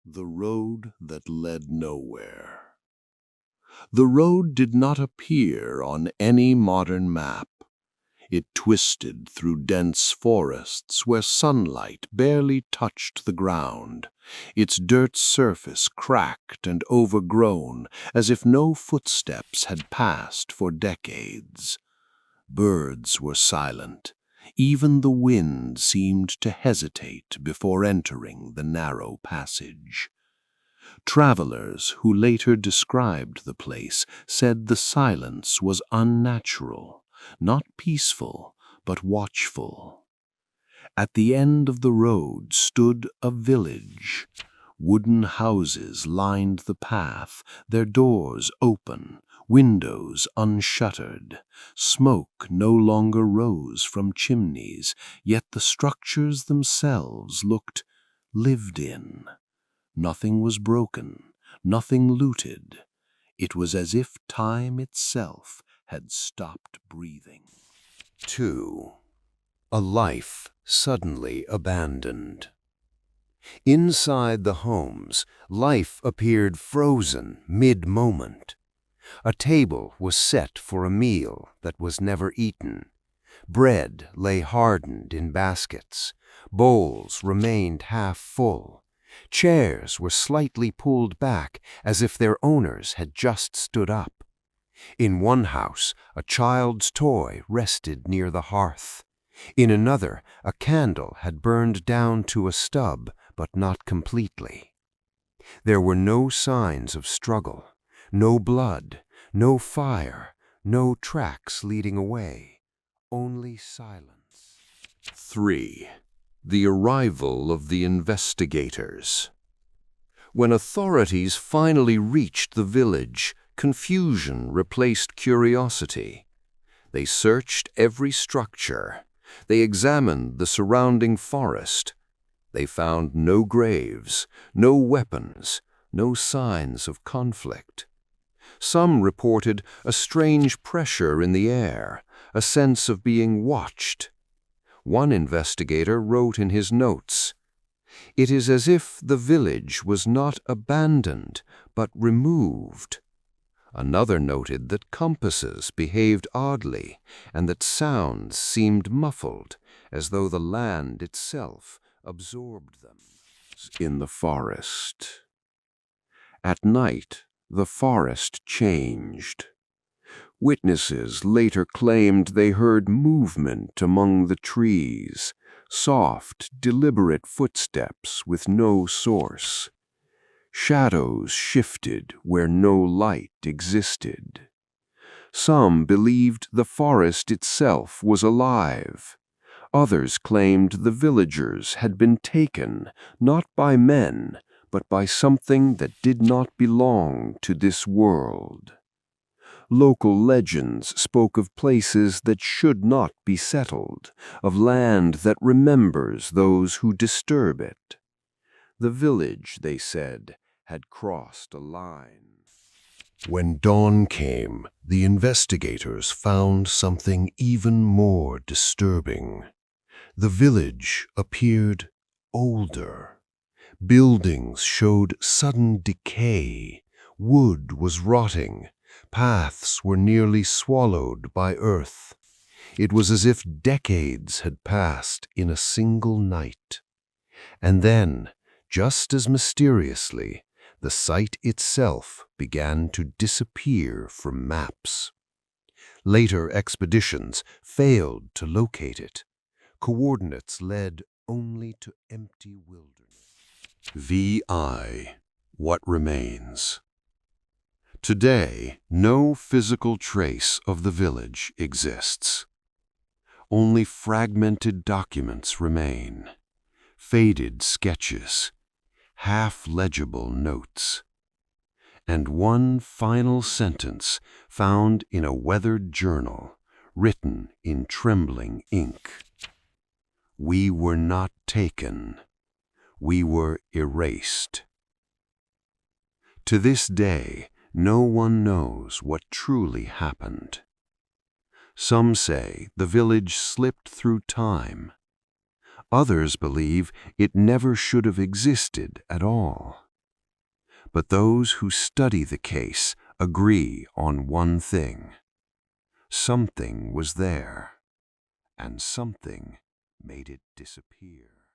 The road that led nowhere. The road did not appear on any modern map. It twisted through dense forests where sunlight barely touched the ground, its dirt surface cracked and overgrown as if no footsteps had passed for decades. Birds were silent. Even the wind seemed to hesitate before entering the narrow passage. Travelers who later described the place said the silence was unnatural, not peaceful, but watchful. At the end of the road stood a village. Wooden houses lined the path, their doors open, windows unshuttered. Smoke no longer rose from chimneys, yet the structures themselves looked lived in. Nothing was broken, nothing looted. It was as if time itself had stopped breathing. 2. A life suddenly abandoned. Inside the homes, life appeared frozen mid-moment. A table was set for a meal that was never eaten. Bread lay hardened in baskets. Bowls remained half full. Chairs were slightly pulled back as if their owners had just stood up. In one house, a child's toy rested near the hearth. In another, a candle had burned down to a stub, but not completely. There were no signs of struggle, no blood, no fire, no tracks leading away, only silence. 3. The arrival of the investigators. When authorities finally reached the village, confusion replaced curiosity. They searched every structure. They examined the surrounding forest. They found no graves, no weapons, no signs of conflict. Some reported a strange pressure in the air, a sense of being watched. One investigator wrote in his notes, "It is as if the village was not abandoned, but removed." Another noted that compasses behaved oddly and that sounds seemed muffled, as though the land itself absorbed them. In the forest. At night, the forest changed. Witnesses later claimed they heard movement among the trees, soft, deliberate footsteps with no source. Shadows shifted where no light existed. Some believed the forest itself was alive. Others claimed the villagers had been taken, not by men, but by something that did not belong to this world. Local legends spoke of places that should not be settled, of land that remembers those who disturb it. The village, they said, had crossed a line. When dawn came, the investigators found something even more disturbing. The village appeared older. Buildings showed sudden decay. Wood was rotting. Paths were nearly swallowed by earth. It was as if decades had passed in a single night. And then, just as mysteriously, the site itself began to disappear from maps. Later expeditions failed to locate it. Coordinates led only to empty wilderness. VI. What remains? Today, no physical trace of the village exists. Only fragmented documents remain, faded sketches, half-legible notes, and one final sentence found in a weathered journal, written in trembling ink. We were not taken. We were erased. To this day, no one knows what truly happened. Some say the village slipped through time. Others believe it never should have existed at all. But those who study the case agree on one thing. Something was there, and something made it disappear.